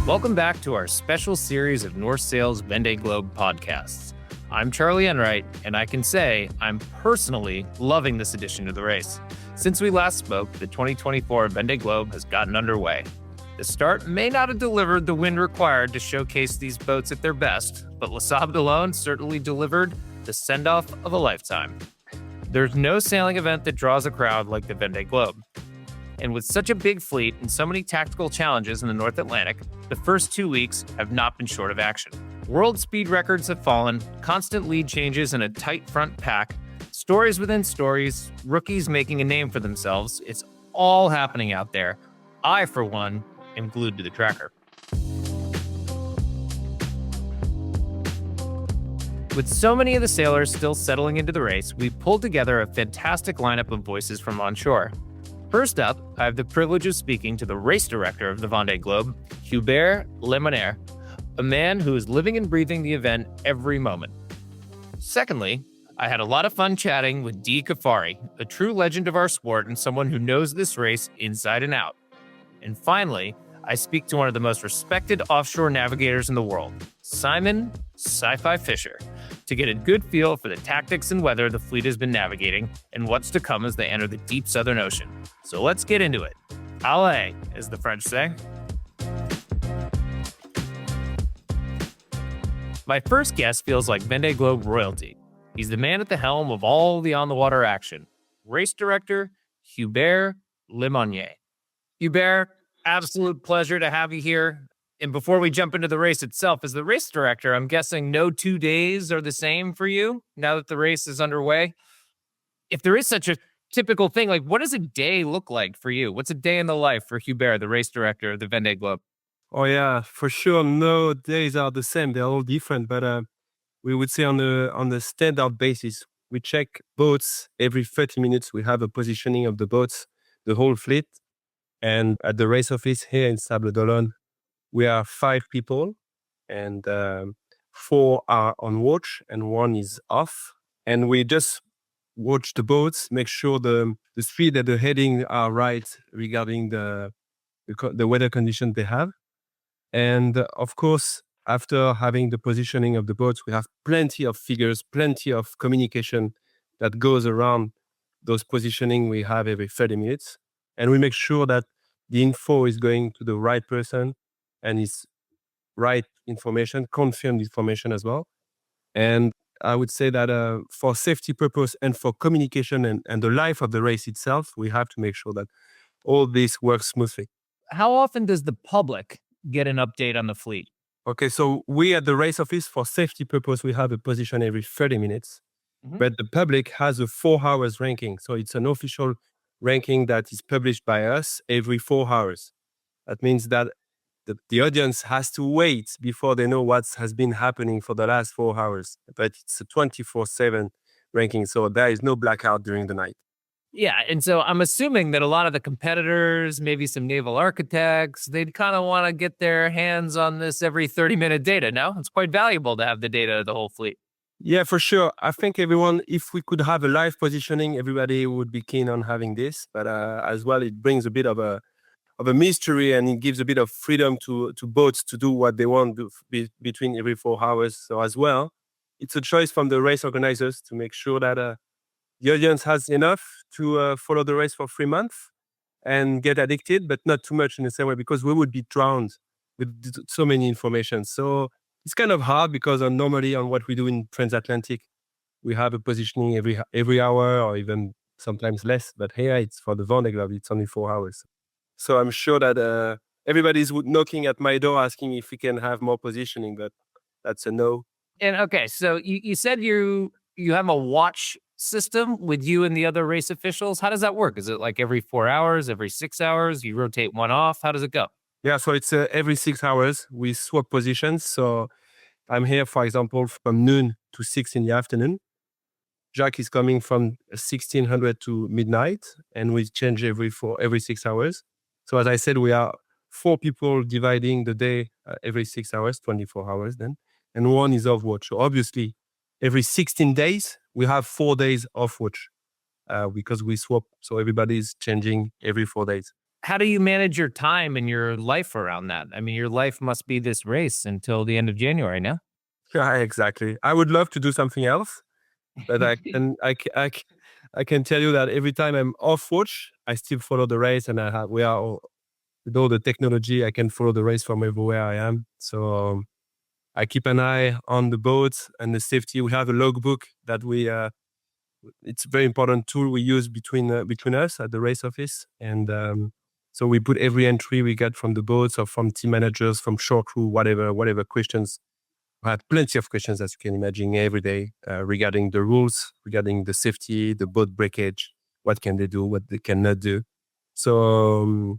Welcome back to our special series of North Sail's Vendée Globe podcasts. I'm Charlie Enright, and I can say I'm personally loving this edition of the race. Since we last spoke, the 2024 Vendée Globe has gotten underway. The start may not have delivered the wind required to showcase these boats at their best, but Les Sables-d'Olonne certainly delivered the send-off of a lifetime. There's no sailing event that draws a crowd like the Vendée Globe. And with such a big fleet and so many tactical challenges in the North Atlantic, the first 2 weeks have not been short of action. World speed records have fallen, constant lead changes, and a tight front pack, stories within stories, rookies making a name for themselves. It's all happening out there. I, for one, am glued to the tracker. With so many of the sailors still settling into the race, we've pulled together a fantastic lineup of voices from onshore. First up, I have the privilege of speaking to the race director of the Vendée Globe, Hubert Lemonnier, a man who is living and breathing the event every moment. Secondly, I had a lot of fun chatting with Dee Caffari, a true legend of our sport and someone who knows this race inside and out. And finally, I speak to one of the most respected offshore navigators in the world, Simon Sci-Fi Fisher, to get a good feel for the tactics and weather the fleet has been navigating and what's to come as they enter the deep Southern Ocean. So let's get into it. Allez, as the French say. My first guest feels like Vendée Globe royalty. He's the man at the helm of all the on-the-water action. Race director, Hubert Lemonnier. Hubert, absolute pleasure to have you here. And before we jump into the race itself, as the race director, I'm guessing no 2 days are the same for you now that the race is underway. If there is such a typical thing, like what does a day look like for you? What's a day in the life for Hubert, the race director of the Vendée Globe? Oh yeah, for sure. No days are the same. They're all different. But we would say on the standard basis, we check boats every 30 minutes. We have a positioning of the boats, the whole fleet. And at the race office here in Sables-d'Olonne, we are 5 people, and 4 are on watch and 1 is off. And we just watch the boats, make sure the speed and the heading are right regarding the weather conditions they have. And of course, after having the positioning of the boats, we have plenty of figures, plenty of communication that goes around those positioning we have every 30 minutes. And we make sure that the info is going to the right person and is right information, confirmed information as well. And I would say that for safety purpose and for communication and the life of the race itself, we have to make sure that all this works smoothly. How often does the public get an update on the fleet? Okay, so we at the race office, for safety purpose, we have a position every 30 minutes. Mm-hmm. But the public has a 4 hours ranking. So it's an official ranking that is published by us every 4 hours. That means that the audience has to wait before they know what has been happening for the last 4 hours. But it's a 24/7 ranking, so there is no blackout during the night. Yeah, and so I'm assuming that a lot of the competitors, maybe some naval architects, they'd kind of want to get their hands on this every 30-minute data, no? It's quite valuable to have the data of the whole fleet. Yeah, for sure. I think everyone, if we could have a live positioning, everybody would be keen on having this. But as well, it brings a bit of a mystery, and it gives a bit of freedom to boats to do what they want between every 4 hours. So as well, it's a choice from the race organizers to make sure that the audience has enough to follow the race for 3 months and get addicted, but not too much in the same way, because we would be drowned with so many information. So it's kind of hard because normally on what we do in transatlantic, we have a positioning every hour or even sometimes less. But here it's for the Vendée Globe, it's only 4 hours. So I'm sure that everybody's knocking at my door asking if we can have more positioning, but that's a no. And okay, so you said you have a watch system with you and the other race officials. How does that work? Is it like every 4 hours, every 6 hours? You rotate one off? How does it go? Yeah, so it's every 6 hours. We swap positions. So I'm here, for example, from noon to 6 in the afternoon. Jacques is coming from 1600 to midnight, and we change every 6 hours. So as I said, we are 4 people dividing the day every 6 hours, 24 hours then, and 1 is off watch. So obviously, every 16 days, we have 4 days off watch because we swap. So everybody's changing every 4 days. how do you manage your time and your life around that? I mean, your life must be this race until the end of January, no? Yeah, exactly. I would love to do something else, but I can tell you that every time I'm off watch, I still follow the race, and we are with all the technology, I can follow the race from everywhere I am. So I keep an eye on the boats and the safety. We have a logbook that it's a very important tool we use between us at the race office. And so we put every entry we get from the boats or from team managers, from shore crew, whatever questions. I have plenty of questions, as you can imagine, every day regarding the rules, regarding the safety, the boat breakage, what can they do, what they cannot do. So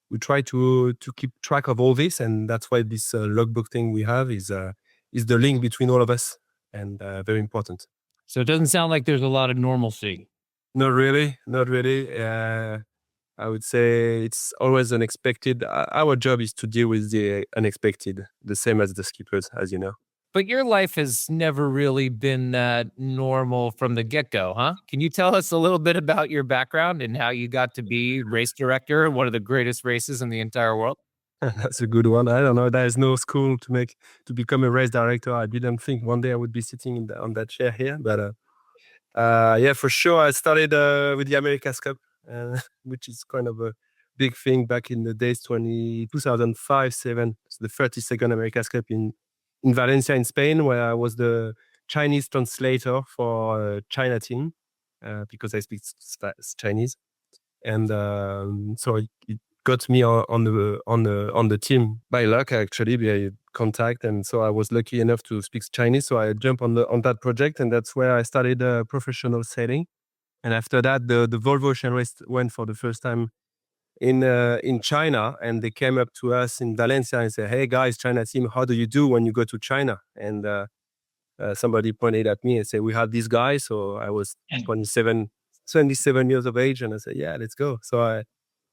we try to keep track of all this, and that's why this logbook thing we have is the link between all of us, and very important. So it doesn't sound like there's a lot of normalcy. Not really, not really. I would say it's always unexpected. Our job is to deal with the unexpected, the same as the skippers, as you know. But your life has never really been that normal from the get-go, huh? Can you tell us a little bit about your background and how you got to be race director at one of the greatest races in the entire world? That's a good one. I don't know. There is no school to become a race director. I didn't think one day I would be sitting on that chair here, but yeah, for sure. I started with the America's Cup, which is kind of a big thing back in the days, 2005, 7. It's the 32nd America's Cup in Valencia in Spain, where I was the Chinese translator for China team because I speak Chinese, and so it got me on the team by luck, actually, by contact, and so I was lucky enough to speak Chinese. So I jumped on that project, and that's where I started professional sailing. And after that, the Volvo Ocean Race went for the first time in China, and they came up to us in Valencia and said, "Hey guys, China team, how do you do when you go to China?" And somebody pointed at me and said, "We have this guy." So I was 27 years of age, and I said, "Yeah, let's go." So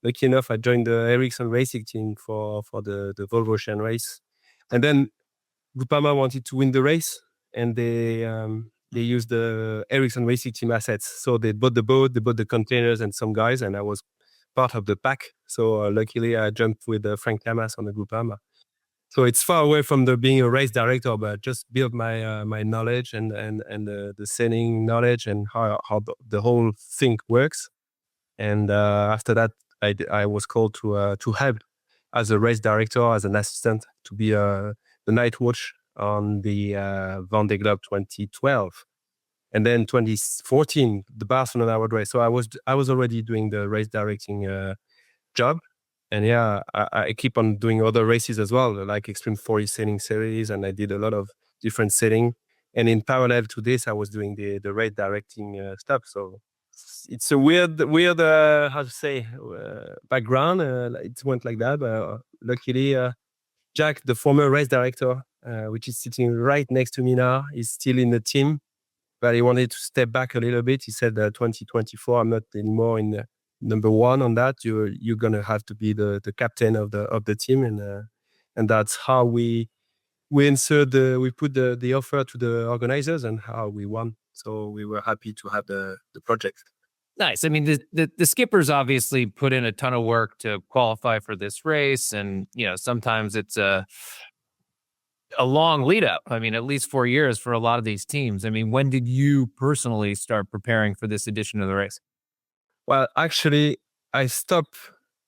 lucky enough, I joined the Ericsson racing team for the Volvo Ocean Race, and then Groupama wanted to win the race, and they used the Ericsson racing team assets. So they bought the boat, they bought the containers and some guys, and I was part of the pack. So luckily, I jumped with Frank Lamas on the Groupama. So it's far away from being a race director, but just build my knowledge and the sailing knowledge and how the whole thing works. And after that, I was called to help as a race director, as an assistant, to be the night watch on the Vendée Globe 2012. And then 2014, the Barcelona Road Race. So I was already doing the race directing job. And yeah, I keep on doing other races as well, like Extreme 40 sailing series, and I did a lot of different sailing. And in parallel to this, I was doing the race directing stuff. So it's a weird how to say background. It went like that, but luckily, Jack, the former race director, which is sitting right next to me now, is still in the team, but he wanted to step back a little bit. He said, 2024, I'm not anymore in number one on that. You're gonna have to be the captain of the team, and that's how we put the offer to the organizers and how we won. So we were happy to have the project. Nice. I mean, the skippers obviously put in a ton of work to qualify for this race, and sometimes it's a long lead up. I mean, at least 4 years for a lot of these teams. I mean, when did you personally start preparing for this edition of the race? Well, actually, I stopped.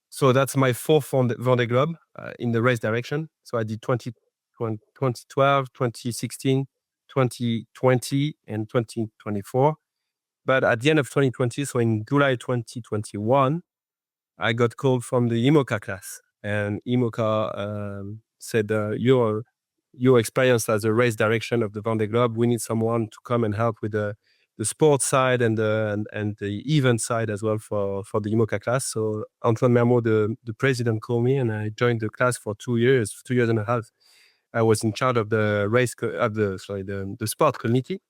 So that's my fourth Vendée Globe in the race direction. So I did 2012, 2016, 2020, and 2024. But at the end of 2020, so in July 2021, I got called from the IMOCA class. And IMOCA said, you're experienced as a race direction of the Vendée Globe. We need someone to come and help with the sports side and the event side as well for the IMOCA class. So Antoine Mermot, the president, called me, and I joined the class for 2 years, 2 years and a half. I was in charge of the the sport committee,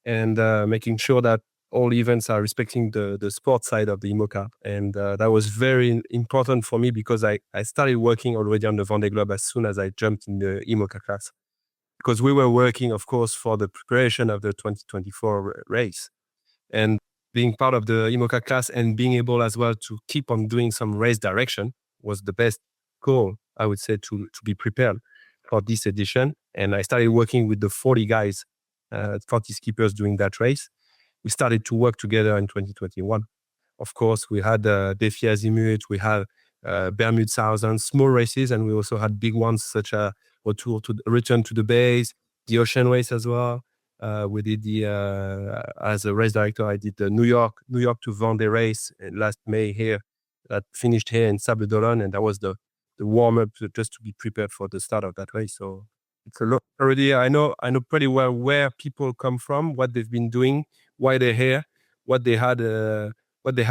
and making sure that all events are respecting the sports side of the IMOCA. And that was very important for me because I started working already on the Vendée Globe as soon as I jumped in the IMOCA class. Because we were working, of course, for the preparation of the 2024 race. And being part of the IMOCA class and being able as well to keep on doing some race direction was the best goal, I would say, to be prepared for this edition. And I started working with the 40 guys, 40 skippers doing that race. We started to work together in 2021. Of course, we had Défi Azimut, we had Bermude 1000, small races, and we also had big ones such as Retour to Return to the Base, the Ocean Race as well. We did as a race director, I did the New York to Vendée race last May here, that finished here in Sables-d'Olonne, and that was the warm up just to be prepared for the start of that race. So it's a lot already. I know pretty well where people come from, what they've been doing, why they're here, what they had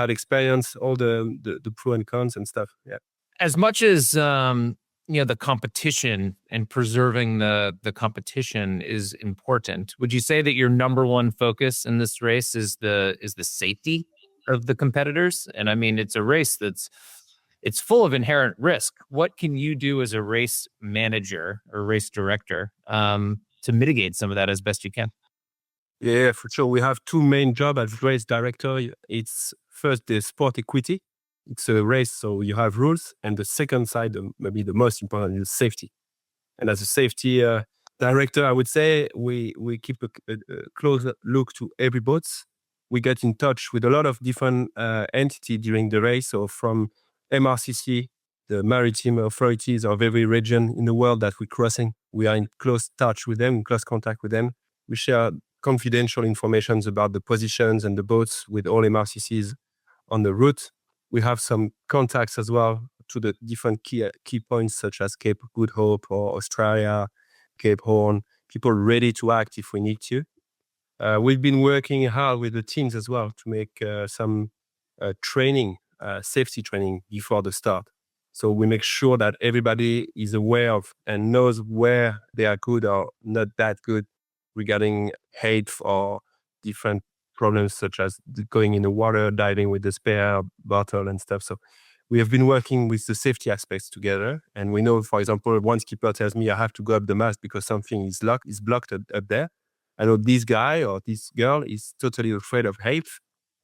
experienced, all the pro and cons and stuff. Yeah. As much as the competition and preserving the competition is important, would you say that your number one focus in this race is the safety of the competitors? And I mean, it's a race it's full of inherent risk. What can you do as a race manager or race director to mitigate some of that as best you can? Yeah, for sure. We have two main jobs as race director. It's first the sport equity. It's a race, so you have rules. And the second side, maybe the most important, is safety. And as a safety director, I would say we keep a close look to every boat. We get in touch with a lot of different entities during the race. So from MRCC, the maritime authorities of every region in the world that we're crossing, we are in close touch with them, in close contact with them. We share confidential information about the positions and the boats with all MRCCs on the route. We have some contacts as well to the different key points such as Cape Good Hope or Australia, Cape Horn, people ready to act if we need to. We've been working hard with the teams as well to make some training, safety training before the start. So we make sure that everybody is aware of and knows where they are good or not that good regarding height or different problems such as going in the water, diving with the spare bottle and stuff. So we have been working with the safety aspects together. And we know, for example, one skipper tells me I have to go up the mast because something is blocked up there. I know this guy or this girl is totally afraid of height.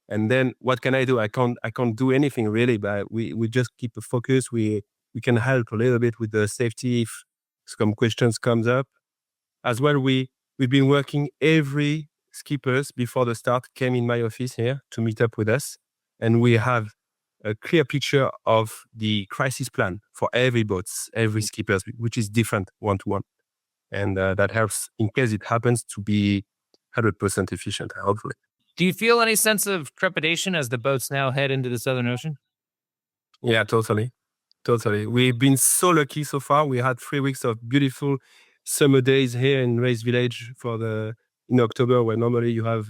And then what can I do? I can't do anything really, but we just keep a focus. We can help a little bit with the safety if some questions comes up. As well, we've been working every skippers before the start came in my office here to meet up with us. And we have a clear picture of the crisis plan for every boat, every skippers, which is different one-to-one. And that helps in case it happens to be 100% efficient, hopefully. Do you feel any sense of trepidation as the boats now head into the Southern Ocean? Yeah, totally. We've been so lucky so far. We had 3 weeks of beautiful summer days here in Race Village in October, where normally you have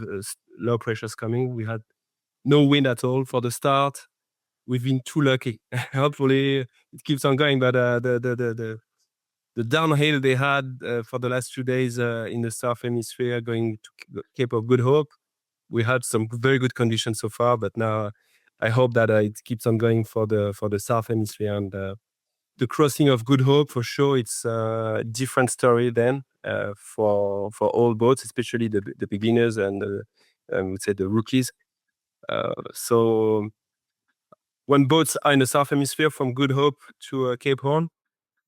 low pressures coming. We had no wind at all for the start. We've been too lucky. Hopefully it keeps on going, but the downhill they had for the last 2 days in the South Hemisphere going to Cape of Good Hope, we had some very good conditions so far, but now I hope that it keeps on going for the South Hemisphere. And the crossing of Good Hope, for sure, it's a different story then for all boats, especially the beginners and I would say the rookies. So when boats are in the South Hemisphere from Good Hope to Cape Horn,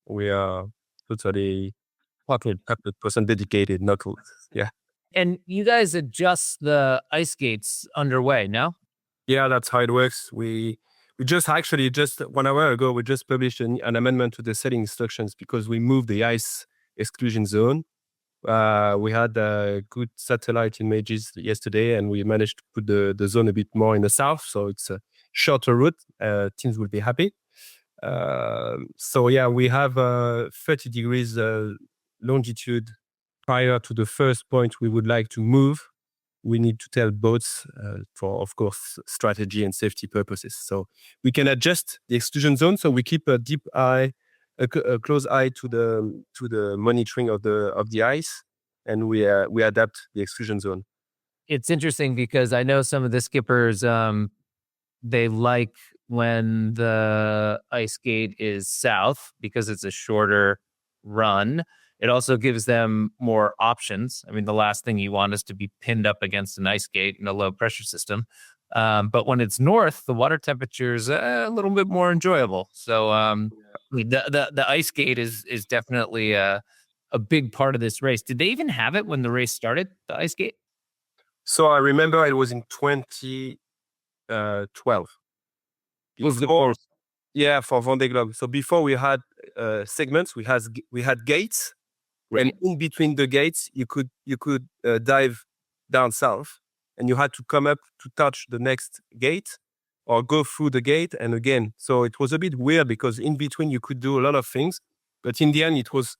we are totally 100% dedicated, yeah. And you guys adjust the ice gates underway, no? Yeah, that's how it works. We just 1 hour ago, we just published an amendment to the sailing instructions because we moved the ice exclusion zone. We had good satellite images yesterday, and we managed to put the zone a bit more in the south, so it's a shorter route. Teams will be happy. So yeah, we have 30 degrees longitude prior to the first point we would like to move. We need to tell boats for, of course, strategy and safety purposes. So we can adjust the exclusion zone. So we keep a close eye to the monitoring of the ice, and we adapt the exclusion zone. It's interesting because I know some of the skippers, they like when the ice gate is south because it's a shorter run. It also gives them more options. I mean, the last thing you want is to be pinned up against an ice gate in a low pressure system. But when it's north, the water temperature is a little bit more enjoyable. So the ice gate is definitely a big part of this race. Did they even have it when the race started, the ice gate? So I remember it was in 2012. Was the Before, first? yeah, for Vendée Globe. So before we had segments, we had gates, and in between the gates, you could dive down south, and you had to come up to touch the next gate or go through the gate and again. So it was a bit weird because in between you could do a lot of things, but in the end it was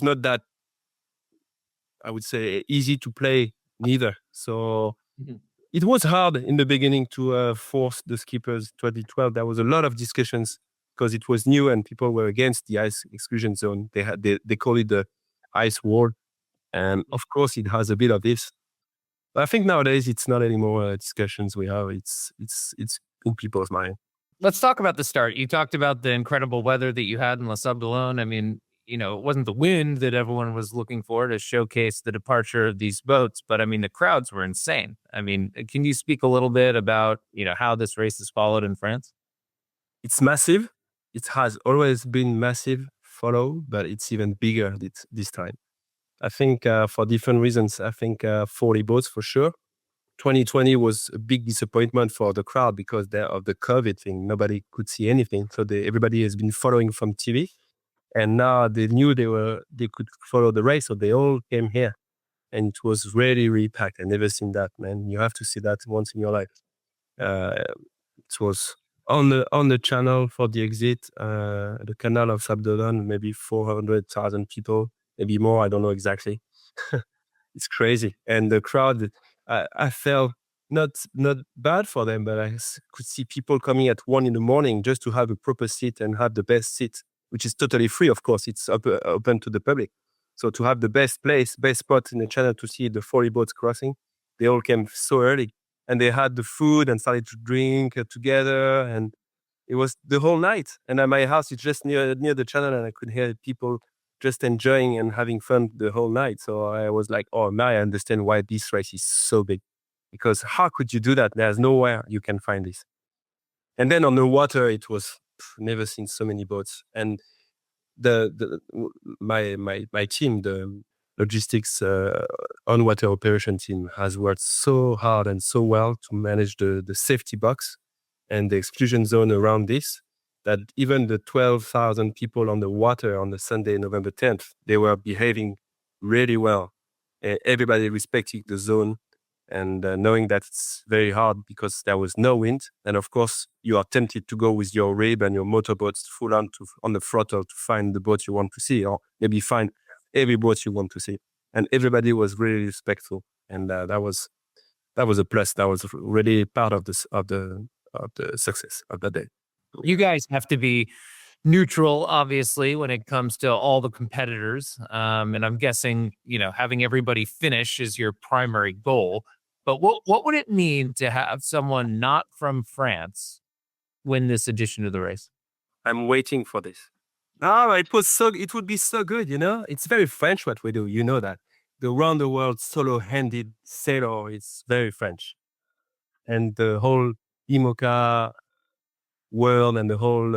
not that, I would say, easy to play neither. So Mhm. it was hard in the beginning to force the skippers. 2012, there was a lot of discussions because it was new and people were against the ice exclusion zone. They call it the ice wall, and of course it has a bit of this. But I think nowadays it's not anymore discussions we have. It's in people's mind. Let's talk about the start. You talked about the incredible weather that you had in Les Sables-d'Olonne. I mean, it wasn't the wind that everyone was looking for to showcase the departure of these boats, but I mean, the crowds were insane. I mean, can you speak a little bit about, how this race is followed in France? It's massive. It has always been massive follow, but it's even bigger this time. I think for different reasons. I think 40 boats for sure. 2020 was a big disappointment for the crowd because of the COVID thing. Nobody could see anything. So everybody has been following from TV. And now they knew they could follow the race. So they all came here. And it was really, really packed. I never seen that, man. You have to see that once in your life. Uh, it was on the channel for the exit, the canal of Sables-d'Olonne, maybe 400,000 people, maybe more. I don't know exactly. It's crazy. And the crowd, I felt not bad for them, but could see people coming at 1 a.m. just to have a proper seat and have the best seat, which is totally free. Of course, it's open to the public. So to have the best spot in the channel to see the 40 boats crossing, they all came so early and they had the food and started to drink together. And it was the whole night. And at my house, it's just near the channel, and I could hear people just enjoying and having fun the whole night. So I was like, oh, now I understand why this race is so big. Because how could you do that? There's nowhere you can find this. And then on the water, it was never seen so many boats. And my team, the logistics on water operation team, has worked so hard and so well to manage the safety box and the exclusion zone around this, that even the 12,000 people on the water on the Sunday, November 10th, they were behaving really well. Everybody respecting the zone and knowing that it's very hard because there was no wind. And of course, you are tempted to go with your rib and your motorboats full on the throttle to find the boat you want to see, or maybe find every boat you want to see. And everybody was really respectful. And that was a plus. That was really part of the success of that day. You guys have to be neutral, obviously, when it comes to all the competitors. And I'm guessing, having everybody finish is your primary goal. But what would it mean to have someone not from France win this edition of the race? I'm waiting for this. It would be so good, It's very French what we do, you know that. The round the world solo-handed sailor is very French. And the whole IMOCA world and the whole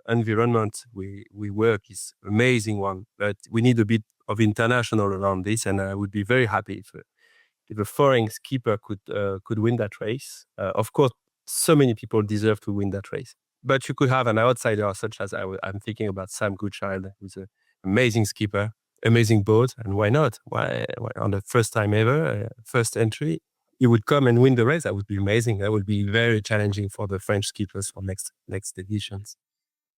environment we work is amazing one. But we need a bit of international around this, and I would be very happy if a foreign skipper could win that race. Of course, so many people deserve to win that race. But you could have an outsider such as I'm thinking about Sam Goodchild, who's an amazing skipper, amazing boat, and why not? Why on the first time ever, first entry, he would come and win the race? That would be amazing. That would be very challenging for the French skippers for next editions.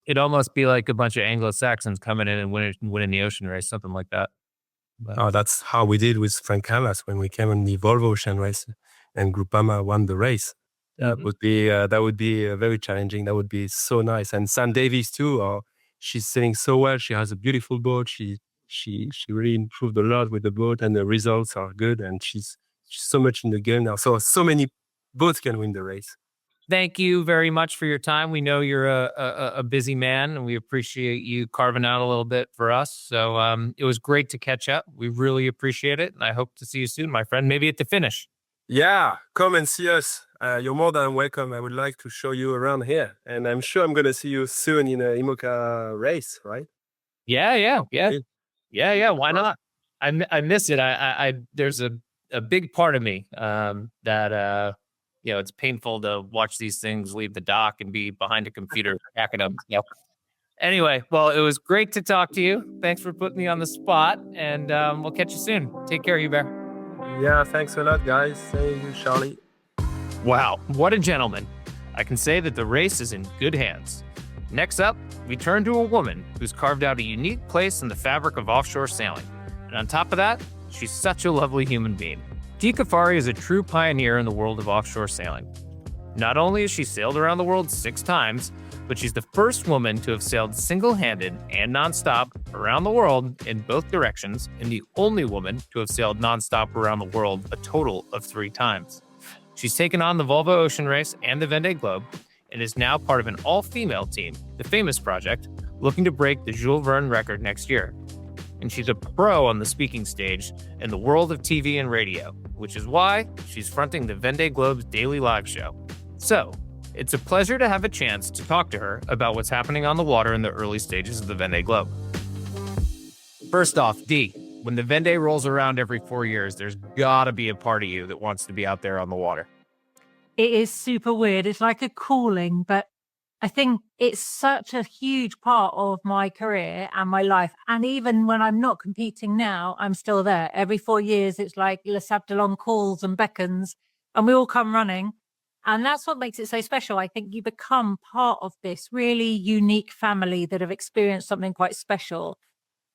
It'd almost be like a bunch of Anglo-Saxons coming in and winning the ocean race, something like that. But that's how we did with Frank Hamas when we came on the Volvo Ocean race and Groupama won the race. That would be very challenging. That would be so nice. And Sam Davies too. She's sailing so well. She has a beautiful boat. She really improved a lot with the boat, and the results are good. And she's so much in the game now. So many boats can win the race. thank you very much for your time. We know you're a busy man, and we appreciate you carving out a little bit for us. So it was great to catch up. We really appreciate it, and I hope to see you soon, my friend. Maybe at the finish. Yeah, come and see us. You're more than welcome. I would like to show you around here. And I'm sure I'm going to see you soon in a IMOCA race, right? Yeah. Why not? I miss it. I there's a big part of me that it's painful to watch these things leave the dock and be behind a computer hacking them. Anyway, well, it was great to talk to you. Thanks for putting me on the spot, and we'll catch you soon. Take care, Hubert. Yeah, thanks a lot, guys. Thank you, Charlie. Wow, what a gentleman. I can say that the race is in good hands. Next up, we turn to a woman who's carved out a unique place in the fabric of offshore sailing. And on top of that, she's such a lovely human being. Dee Caffari is a true pioneer in the world of offshore sailing. Not only has she sailed around the world 6 times, but she's the first woman to have sailed single-handed and nonstop around the world in both directions, and the only woman to have sailed nonstop around the world a total of 3 times. She's taken on the Volvo Ocean Race and the Vendée Globe, and is now part of an all-female team, the Famous Project, looking to break the Jules Verne record next year. And she's a pro on the speaking stage in the world of TV and radio, which is why she's fronting the Vendée Globe's daily live show. So, it's a pleasure to have a chance to talk to her about what's happening on the water in the early stages of the Vendée Globe. First off, Dee, when the Vendée rolls around every 4 years, there's gotta be a part of you that wants to be out there on the water. It is super weird. It's like a calling, but I think it's such a huge part of my career and my life. And even when I'm not competing now, I'm still there. Every 4 years, it's like Les Sables-d'Olonne calls and beckons, and we all come running. And that's what makes it so special. I think you become part of this really unique family that have experienced something quite special.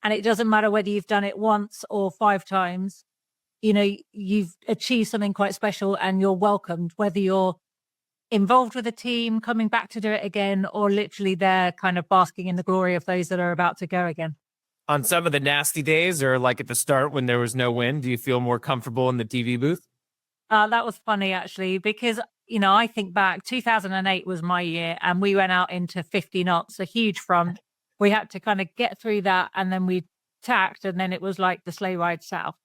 And it doesn't matter whether you've done it once or 5 times. You know, you've achieved something quite special and you're welcomed, whether you're involved with a team, coming back to do it again, or literally there kind of basking in the glory of those that are about to go again. On some of the nasty days, or like at the start when there was no wind, do you feel more comfortable in the TV booth? That was funny, actually, because, I think back, 2008 was my year and we went out into 50 knots, a huge front. We had to kind of get through that and then we tacked, and then it was like the sleigh ride south.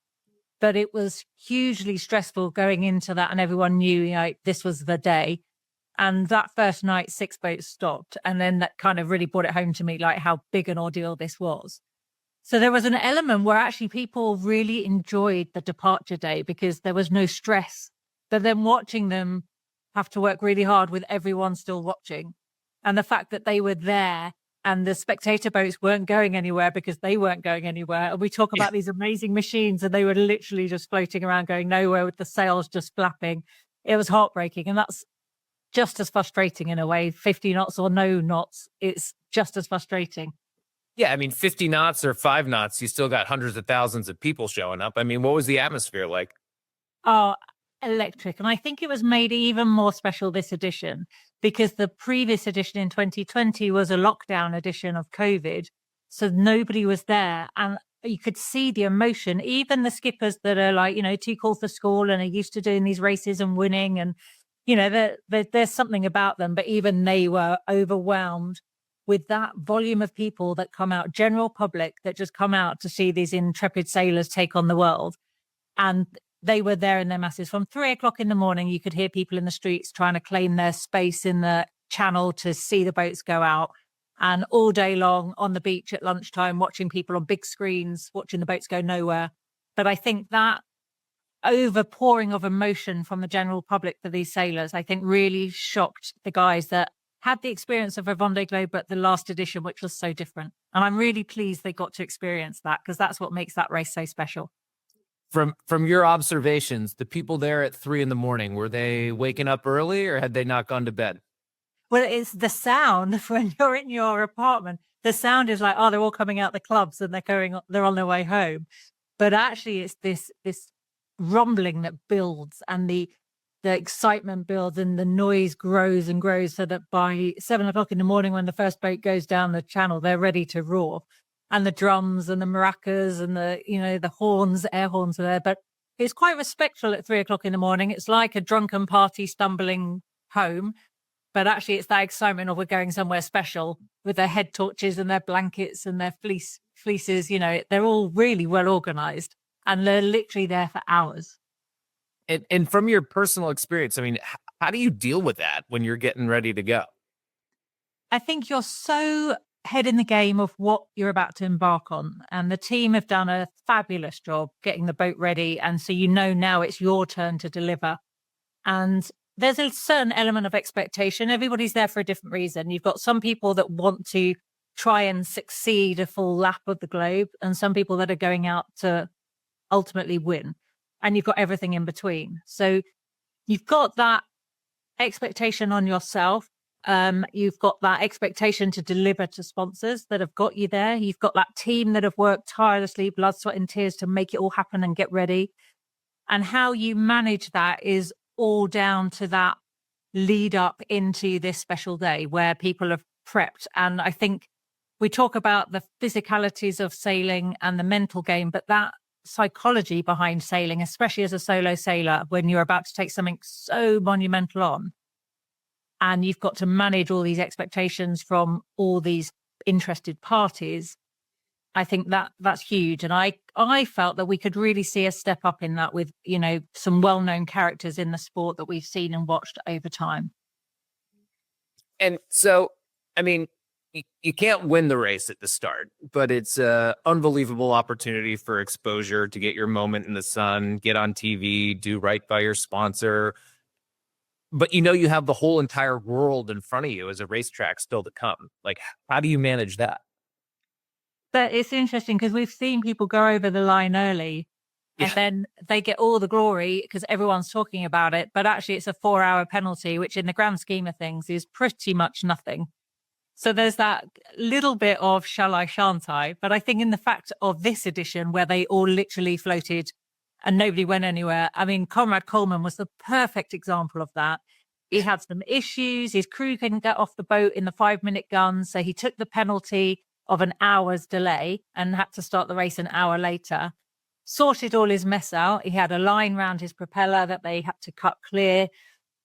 But it was hugely stressful going into that, and everyone knew, this was the day. And that first night, 6 boats stopped. And then that kind of really brought it home to me, like how big an ordeal this was. So there was an element where actually people really enjoyed the departure day because there was no stress. But then watching them have to work really hard with everyone still watching. And the fact that they were there and the spectator boats weren't going anywhere because they weren't going anywhere. And we talk about these amazing machines and they were literally just floating around going nowhere with the sails just flapping. It was heartbreaking. And that's just as frustrating in a way. 50 knots or no knots, it's just as frustrating. Yeah, 50 knots or 5 knots, you still got hundreds of thousands of people showing up. What was the atmosphere like? Oh, electric. And I think it was made even more special this edition because the previous edition in 2020 was a lockdown edition of COVID. So nobody was there. And you could see the emotion. Even the skippers that are like, too cool for school and are used to doing these races and winning. And, there's something about them. But even they were overwhelmed with that volume of people that come out, general public that just come out to see these intrepid sailors take on the world. And they were there in their masses. From 3:00 in the morning, you could hear people in the streets trying to claim their space in the channel to see the boats go out. And all day long on the beach at lunchtime, watching people on big screens, watching the boats go nowhere. But I think that overpouring of emotion from the general public for these sailors, I think really shocked the guys that had the experience of a Vendée Globe, but the last edition, which was so different. And I'm really pleased they got to experience that because that's what makes that race so special. From your observations, the people there at 3 a.m, were they waking up early or had they not gone to bed? Well, it's the sound when you're in your apartment. The sound is like, they're all coming out the clubs and they're on their way home. But actually it's this rumbling that builds and the excitement builds and the noise grows and grows so that by 7:00 in the morning, when the first boat goes down the channel, they're ready to roar. And the drums and the maracas and the horns, air horns are there. But it's quite respectful at 3:00 in the morning. It's like a drunken party stumbling home. But actually, it's that excitement of we're going somewhere special with their head torches and their blankets and their fleeces. They're all really well organized and they're literally there for hours. And from your personal experience, I mean, how do you deal with that when you're getting ready to go? I think you're so head in the game of what you're about to embark on. And the team have done a fabulous job getting the boat ready. And so now it's your turn to deliver. And there's a certain element of expectation. Everybody's there for a different reason. You've got some people that want to try and succeed a full lap of the globe, and some people that are going out to ultimately win. And you've got everything in between. So you've got that expectation on yourself. You've got that expectation to deliver to sponsors that have got you there. You've got that team that have worked tirelessly, blood, sweat, and tears to make it all happen and get ready. And how you manage that is all down to that lead up into this special day where people have prepped. And I think we talk about the physicalities of sailing and the mental game, but that psychology behind sailing, especially as a solo sailor, when you're about to take something so monumental on, and you've got to manage all these expectations from all these interested parties, I think that's huge. And I felt that we could really see a step up in that with, some well-known characters in the sport that we've seen and watched over time. And so, I mean, you can't win the race at the start, but it's an unbelievable opportunity for exposure to get your moment in the sun, get on TV, do right by your sponsor. But you have the whole entire world in front of you as a racetrack still to come. Like, how do you manage that? But it's interesting because we've seen people go over the line early and then they get all the glory because everyone's talking about it. But actually, it's a 4-hour penalty, which in the grand scheme of things is pretty much nothing. So there's that little bit of shall I, shan't I? But I think in the fact of this edition where they all literally floated and nobody went anywhere. I mean, Conrad Coleman was the perfect example of that. He had some issues. His crew couldn't get off the boat in the 5-minute gun. So he took the penalty of an hour's delay and had to start the race an hour later. Sorted all his mess out. He had a line round his propeller that they had to cut clear.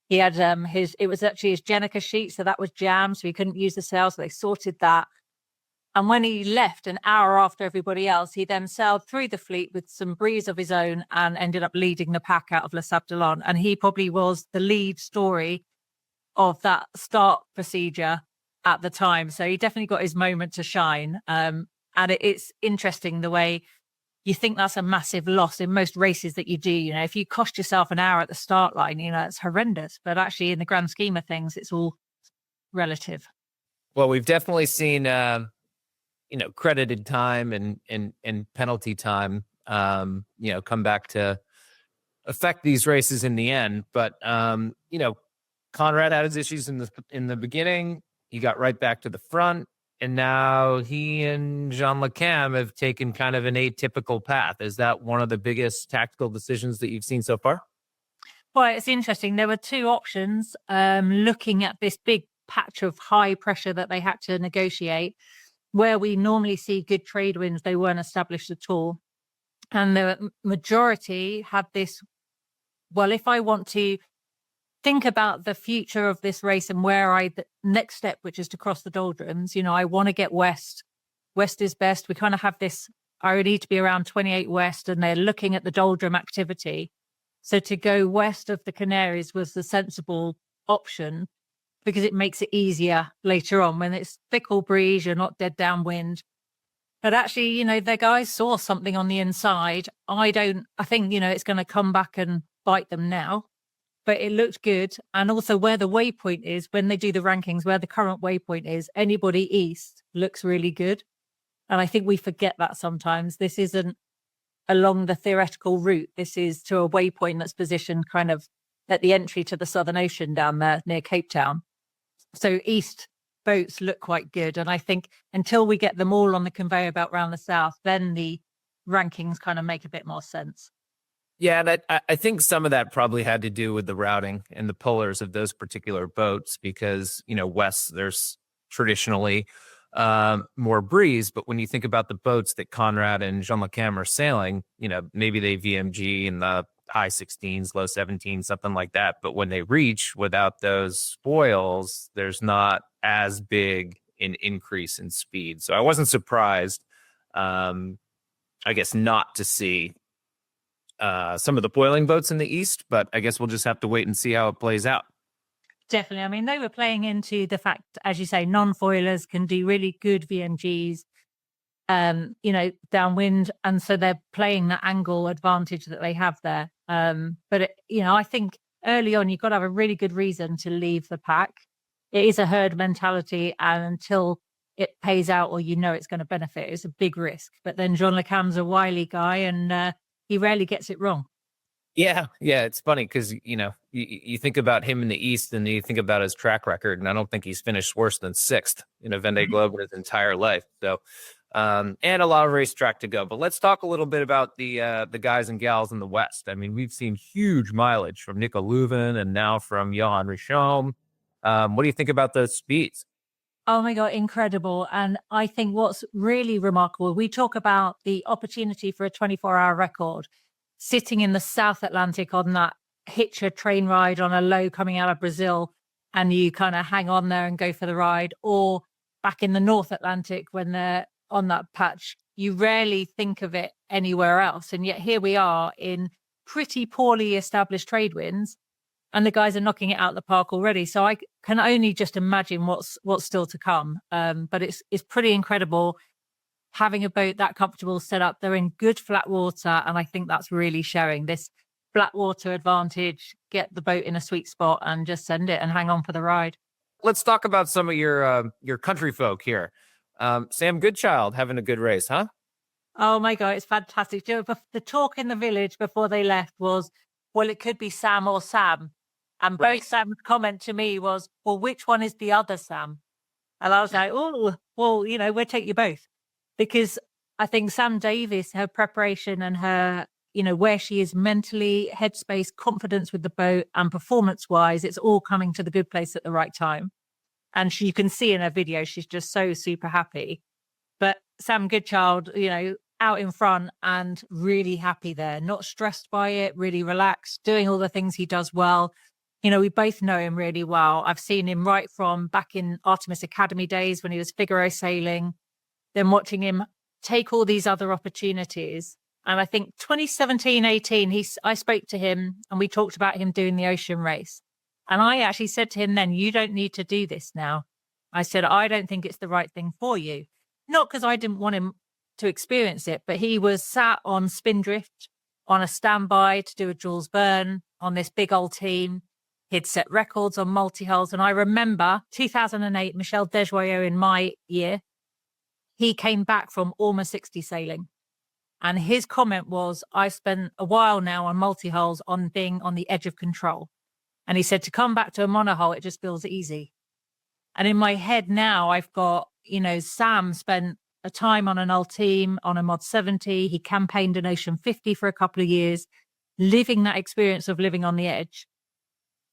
He had it was actually his Jenica sheet, so that was jammed, so he couldn't use the sail, so they sorted that. And when he left an hour after everybody else, he then sailed through the fleet with some breeze of his own and ended up leading the pack out of Les Sables-d'Olonne. And he probably was the lead story of that start procedure at the time. So he definitely got his moment to shine. And it's interesting the way you think that's a massive loss in most races that you do. If you cost yourself an hour at the start line, it's horrendous. But actually, in the grand scheme of things, it's all relative. Well, we've definitely seen, credited time and penalty time, come back to affect these races in the end. But, Conrad had his issues in the beginning. He got right back to the front. And now he and Jean Le Cam have taken kind of an atypical path. Is that one of the biggest tactical decisions that you've seen so far? Well, it's interesting. There were two options looking at this big patch of high pressure that they had to negotiate. Where we normally see good trade winds, they weren't established at all. And the majority had this, well, if I want to think about the future of this race and the next step, which is to cross the doldrums, I want to get west. West is best. We kind of have this, I need to be around 28 west, and they're looking at the doldrum activity. So to go west of the Canaries was the sensible option because it makes it easier later on when it's fickle breeze, you're not dead downwind. But actually, the guys saw something on the inside. I think, it's going to come back and bite them now. But it looked good. And also where the waypoint is, when they do the rankings, where the current waypoint is, anybody east looks really good. And I think we forget that sometimes. This isn't along the theoretical route. This is to a waypoint that's positioned kind of at the entry to the Southern Ocean down there near Cape Town. So east boats look quite good. And I think until we get them all on the conveyor belt around the south, then the rankings kind of make a bit more sense. Yeah, I think some of that probably had to do with the routing and the pullers of those particular boats because, west, there's traditionally more breeze. But when you think about the boats that Conrad and Jean Le Cam are sailing, maybe they VMG in the, high 16s, low 17s, something like that. But when they reach without those spoils, there's not as big an increase in speed. So I wasn't surprised, I guess, not to see some of the boiling boats in the east, but I guess we'll just have to wait and see how it plays out. Definitely. I mean, they were playing into the fact, as you say, non-foilers can do really good VMGs, downwind. And so they're playing that angle advantage that they have there. But I think early on, you've got to have a really good reason to leave the pack. It is a herd mentality. And until it pays out or it's going to benefit, it's a big risk. But then Jean Le Cam's a wily guy and he rarely gets it wrong. Yeah. It's funny because, you think about him in the East and you think about his track record, and I don't think he's finished worse than sixth in a Vendée Globe in his entire life. So, and a lot of racetrack to go. But let's talk a little bit about the guys and gals in the West. I mean, we've seen huge mileage from Nico Leuven and now from Johan Richaume. What do you think about those speeds? Oh my God, incredible. And I think what's really remarkable, we talk about the opportunity for a 24-hour record sitting in the South Atlantic on that hitcher train ride on a low coming out of Brazil, and you kind of hang on there and go for the ride, or back in the North Atlantic when they're on that patch. You rarely think of it anywhere else. And yet here we are in pretty poorly established trade winds, and the guys are knocking it out of the park already. So I can only just imagine what's still to come. But it's pretty incredible having a boat that comfortable set up. They're in good flat water, and I think that's really showing this flat water advantage. Get the boat in a sweet spot and just send it and hang on for the ride. Let's talk about some of your country folk here. Sam Goodchild having a good race, huh? Oh my God, it's fantastic. The talk in the village before they left was, well, it could be Sam or Sam. And both Sam's comment to me was, well, which one is the other Sam? And I was like, oh, well, we'll take you both. Because I think Sam Davis, her preparation and her, where she is mentally, headspace, confidence with the boat and performance-wise, it's all coming to the good place at the right time. And you can see in her video, she's just so super happy. But Sam Goodchild, out in front and really happy there, not stressed by it, really relaxed, doing all the things he does well. We both know him really well. I've seen him right from back in Artemis Academy days when he was Figaro sailing, then watching him take all these other opportunities. And I think 2017-18, I spoke to him and we talked about him doing the ocean race. And I actually said to him then, you don't need to do this now. I said, I don't think it's the right thing for you. Not because I didn't want him to experience it, but he was sat on Spindrift on a standby to do a Jules Verne on this big old team. He'd set records on multi-hulls. And I remember 2008, Michel Desjoyaux in my year, he came back from almost 60 sailing. And his comment was, I spent a while now on multi-hulls on being on the edge of control. And he said, to come back to a monohull, it just feels easy. And in my head now, I've got, Sam spent a time on an old team, on a Mod 70. He campaigned an Ocean 50 for a couple of years, living that experience of living on the edge.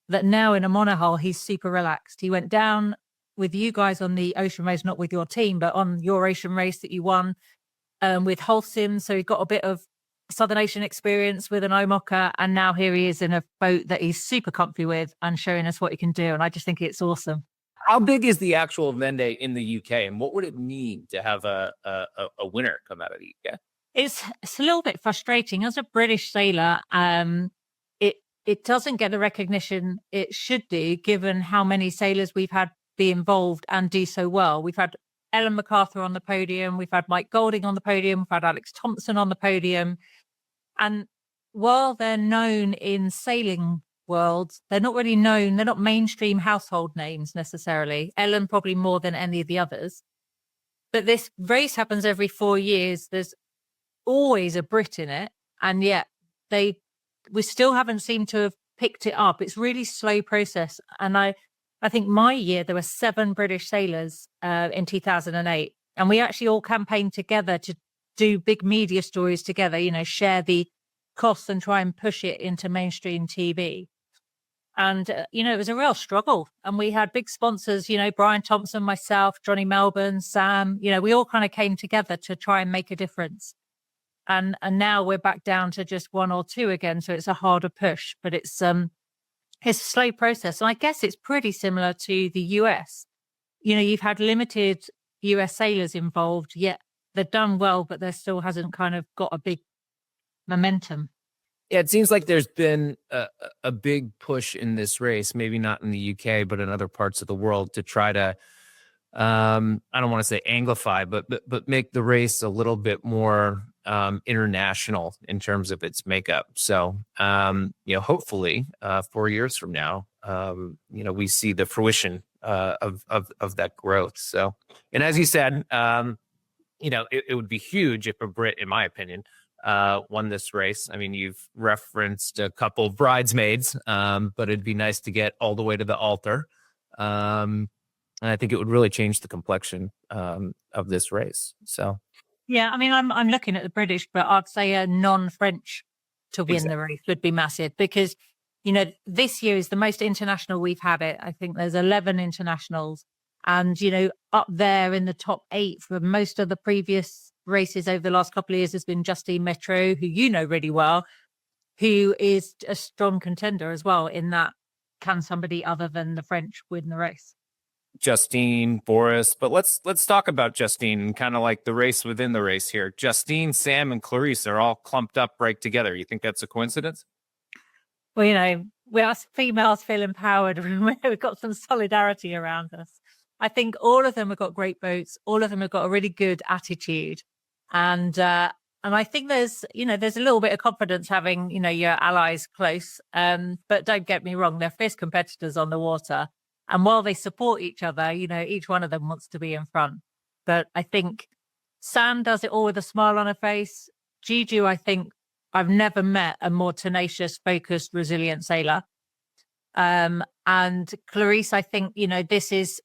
That now in a monohull, he's super relaxed. He went down with you guys on the ocean race, not with your team, but on your ocean race that you won with Holcim. So he got a bit of Southern Ocean experience with an Omoka. And now here he is in a boat that he's super comfy with and showing us what he can do. And I just think it's awesome. How big is the actual Vendée in the UK? And what would it mean to have a winner come out of the UK? It's a little bit frustrating. As a British sailor, it doesn't get the recognition it should do, given how many sailors we've had be involved and do so well. We've had Ellen MacArthur on the podium. We've had Mike Golding on the podium. We've had Alex Thompson on the podium. And while they're known in sailing worlds, they're not really known. They're not mainstream household names necessarily. Ellen probably more than any of the others. But this race happens every 4 years. There's always a Brit in it. And yet we still haven't seemed to have picked it up. It's really slow process. And I think my year, there were 7 British sailors in 2008. And we actually all campaigned together to do big media stories together, share the costs and try and push it into mainstream TV. And, it was a real struggle. And we had big sponsors, Brian Thompson, myself, Johnny Melbourne, Sam, we all kind of came together to try and make a difference. And now we're back down to just 1 or 2 again. So it's a harder push, but it's a slow process. And I guess it's pretty similar to the US. You've had limited US sailors involved, yet they've done well, but there still hasn't kind of got a big momentum. Yeah, it seems like there's been a big push in this race, maybe not in the UK, but in other parts of the world, to try to, I don't want to say anglify, but make the race a little bit more international in terms of its makeup. So, hopefully 4 years from now, we see the fruition of that growth. So, and as you said, it would be huge if a Brit, in my opinion, won this race. I mean, you've referenced a couple bridesmaids, but it'd be nice to get all the way to the altar. And I think it would really change the complexion of this race. So, yeah, I mean, I'm looking at the British, but I'd say a non-French to win the race would be massive because, this year is the most international we've had it. I think there's 11 internationals and, up there in the top 8 for most of the previous races over the last couple of years has been Justine Mettraux, who you know really well, who is a strong contender as well in that. Can somebody other than the French win the race? Justine, Boris, but let's talk about Justine and kind of like the race within the race here. Justine, Sam, and Clarice are all clumped up right together. You think that's a coincidence? Well, we us females feel empowered and we've got some solidarity around us. I think all of them have got great boats. All of them have got a really good attitude. And I think there's a little bit of confidence having, your allies close. But don't get me wrong, they're fierce competitors on the water. And while they support each other, each one of them wants to be in front. But I think Sam does it all with a smile on her face. Juju, I think I've never met a more tenacious, focused, resilient sailor. And Clarice, I think, this is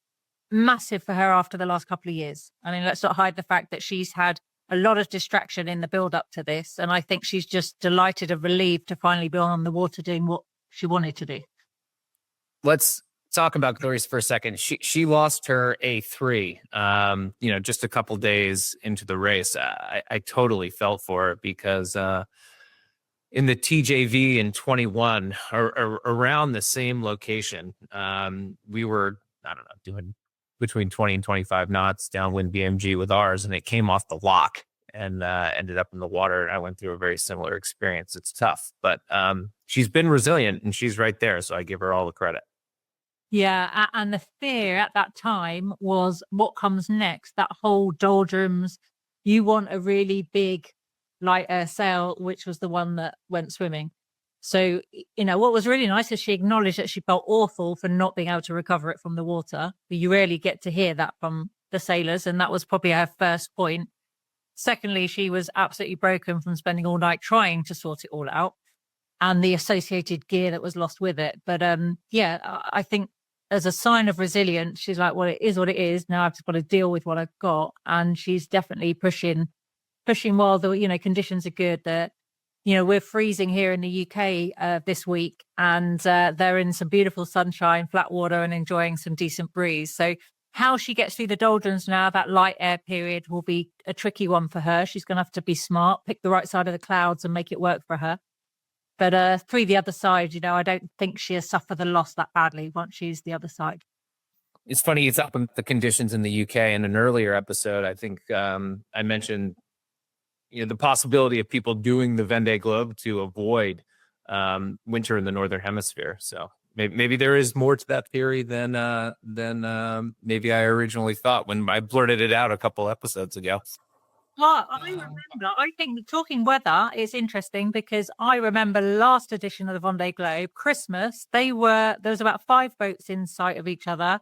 massive for her after the last couple of years. I mean, let's not hide the fact that she's had a lot of distraction in the build up to this. And I think she's just delighted and relieved to finally be on the water doing what she wanted to do. Let's talk about Clarice for a second. She lost her A3, just a couple days into the race. I totally felt for it because in the TJV in 21, or around the same location, we were, I don't know, doing between 20 and 25 knots downwind BMG with ours, and it came off the lock and ended up in the water. And I went through a very similar experience. It's tough, but she's been resilient and she's right there. So I give her all the credit. Yeah. And the fear at that time was what comes next, that whole doldrums. You want a really big light air sail, which was the one that went swimming. So, what was really nice is she acknowledged that she felt awful for not being able to recover it from the water. But you rarely get to hear that from the sailors. And that was probably her first point. Secondly, she was absolutely broken from spending all night trying to sort it all out and the associated gear that was lost with it. But I think as a sign of resilience, she's like, well, it is what it is. Now I've just got to deal with what I've got. And she's definitely pushing while the, conditions are good. That, we're freezing here in the UK this week and they're in some beautiful sunshine, flat water and enjoying some decent breeze. So how she gets through the doldrums now, that light air period will be a tricky one for her. She's going to have to be smart, pick the right side of the clouds and make it work for her. But through the other side, I don't think she'll suffer the loss that badly once she's the other side. It's funny, it's up in the conditions in the UK. In an earlier episode, I think I mentioned the possibility of people doing the Vendée Globe to avoid winter in the Northern Hemisphere. So maybe there is more to that theory than maybe I originally thought when I blurted it out a couple episodes ago. Well, I remember, I think talking weather is interesting because I remember last edition of the Vendée Globe, Christmas, there was about 5 boats in sight of each other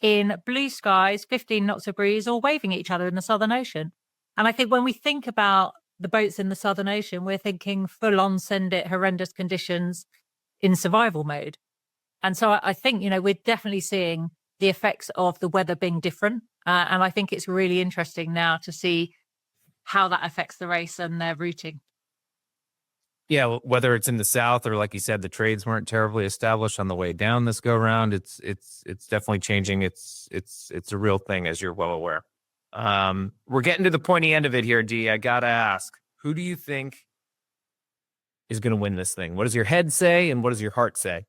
in blue skies, 15 knots of breeze, all waving at each other in the Southern Ocean. And I think when we think about the boats in the Southern Ocean, we're thinking full on send it, horrendous conditions in survival mode. And so I think, we're definitely seeing the effects of the weather being different. And I think it's really interesting now to see how that affects the race and their routing. Yeah, whether it's in the south or, like you said, the trades weren't terribly established on the way down this go round. It's definitely changing. It's a real thing, as you're well aware. We're getting to the pointy end of it here, Dee. I gotta ask, Who do you think is going to win this thing? What does your head say, and what does your heart say?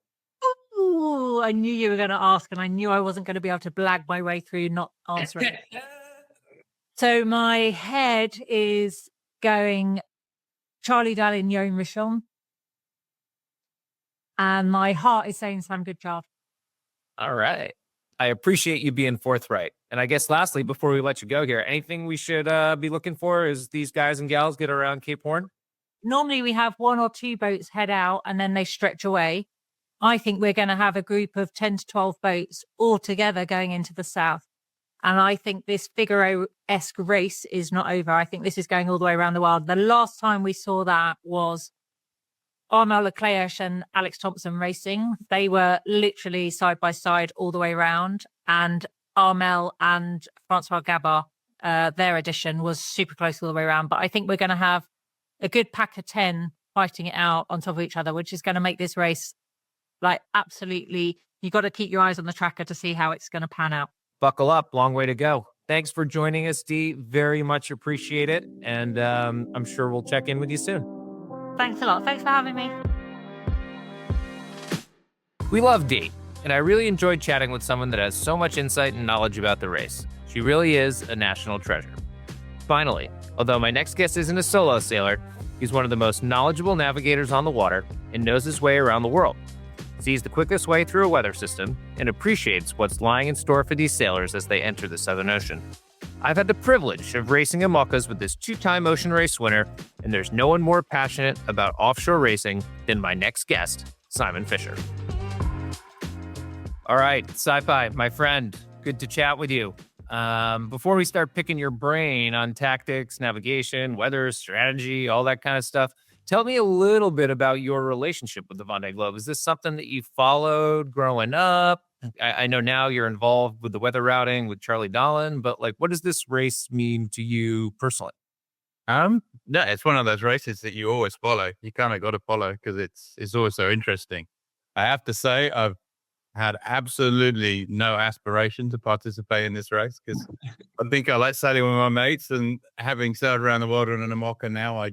Oh, I knew you were going to ask, and I knew I wasn't going to be able to blag my way through not answering. So my head is going Charlie Dallin, Yoan Rishon, and my heart is saying Sam Goodchild. All right. I appreciate you being forthright. And I guess lastly, before we let you go here, anything we should be looking for as these guys and gals get around Cape Horn? Normally we have 1 or 2 boats head out and then they stretch away. I think we're going to have a group of 10 to 12 boats all together going into the south. And I think this Figaro-esque race is not over. I think this is going all the way around the world. The last time we saw that was Armel Leclerc and Alex Thompson racing. They were literally side by side all the way around. And Armel and Francois Gabard, their edition was super close all the way around. But I think we're going to have a good pack of 10 fighting it out on top of each other, which is going to make this race like absolutely, you got to keep your eyes on the tracker to see how it's going to pan out. Buckle up. Long way to go. Thanks for joining us, Dee. Very much appreciate it. And I'm sure we'll check in with you soon. Thanks a lot. Thanks for having me. We love Dee, and I really enjoyed chatting with someone that has so much insight and knowledge about the race. She really is a national treasure. Finally, although my next guest isn't a solo sailor, he's one of the most knowledgeable navigators on the water and knows his way around the world. Sees the quickest way through a weather system and appreciates what's lying in store for these sailors as they enter the Southern Ocean. I've had the privilege of racing IMOCAs with this 2-time ocean race winner, and there's no one more passionate about offshore racing than my next guest, Simon Fisher. All right, Sci-Fi, my friend, good to chat with you. Before we start picking your brain on tactics, navigation, weather, strategy, all that kind of stuff, tell me a little bit about your relationship with the Vendée Globe. Is this something that you followed growing up? I know now you're involved with the weather routing with Charlie Dallin, but like, what does this race mean to you personally? No, it's one of those races that you always follow. You kind of got to follow because it's always so interesting. I have to say, I've had absolutely no aspiration to participate in this race because I think I like sailing with my mates, and having sailed around the world on an IMOCA now,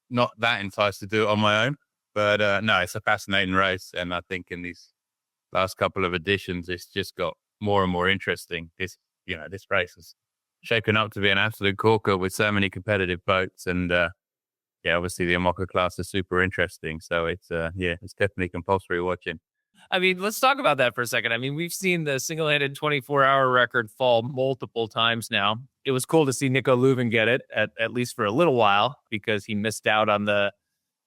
not that enticed to do it on my own. But no, it's a fascinating race, and I think in these last couple of editions, it's just got more and more interesting. This race is shaping up to be an absolute corker with so many competitive boats, and obviously the IMOCA class is super interesting. So it's definitely compulsory watching. I mean, let's talk about that for a second. I mean, we've seen the single-handed 24-hour record fall multiple times now. It was cool to see Nico Leuven get it, at least for a little while, because he missed out on the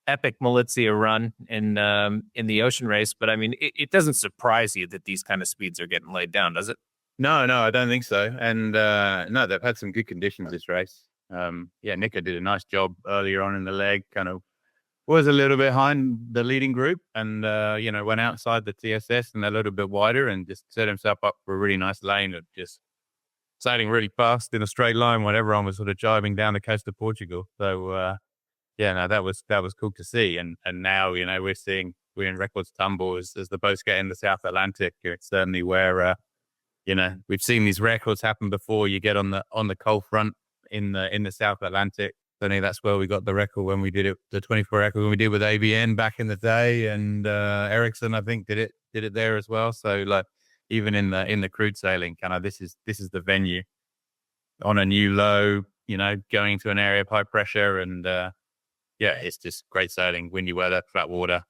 epic Malizia run in the ocean race. But I mean, it doesn't surprise you that these kind of speeds are getting laid down, does it? No, I don't think so. And no, they've had some good conditions this race. Nico did a nice job earlier on in the leg, kind of was a little bit behind the leading group, and went outside the TSS and a little bit wider and just set himself up for a really nice lane of just sailing really fast in a straight line when everyone was sort of jibing down the coast of Portugal. So that was cool to see. And now we're in records tumble as the boats get in the South Atlantic. It's certainly where we've seen these records happen before. You get on the cold front in the South Atlantic. Certainly that's where we got the record when we did it, the 24 record when we did with ABN back in the day, and Ericsson I think did it there as well. So like even in the crude sailing, kind of this is the venue on a new low, going to an area of high pressure, and it's just great sailing, windy weather, flat water.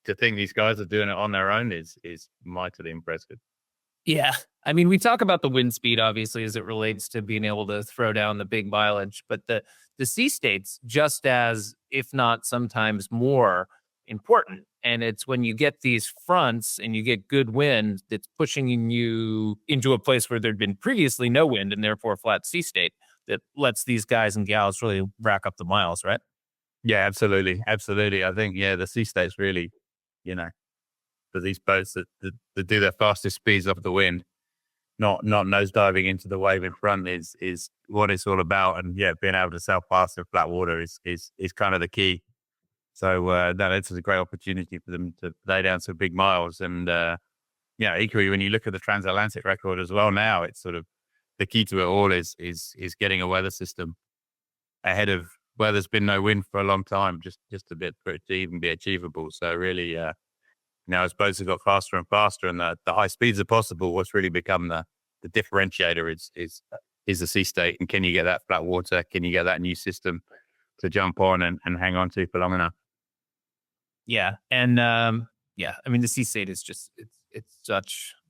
To think these guys are doing it on their own is mightily impressive. Yeah. I mean, we talk about the wind speed, obviously, as it relates to being able to throw down the big mileage, but the sea state's just as, if not sometimes more important. And it's when you get these fronts and you get good wind that's pushing you into a place where there'd been previously no wind and therefore flat sea state that lets these guys and gals really rack up the miles, right? Yeah, absolutely. Absolutely. I think, the sea state's really, for these boats that do their fastest speeds off the wind, not nosediving into the wave in front is what it's all about. And being able to sail fast in flat water is kind of the key. So that's a great opportunity for them to lay down some big miles. And equally, when you look at the transatlantic record as well, now it's sort of the key to it all is getting a weather system ahead of where there's been no wind for a long time, just a bit for it to even be achievable. So really, as boats have got faster and faster, and the high speeds are possible, what's really become the differentiator is the sea state, and can you get that flat water? Can you get that new system to jump on and hang on to for long enough? Yeah. And I mean, the sea state is just it's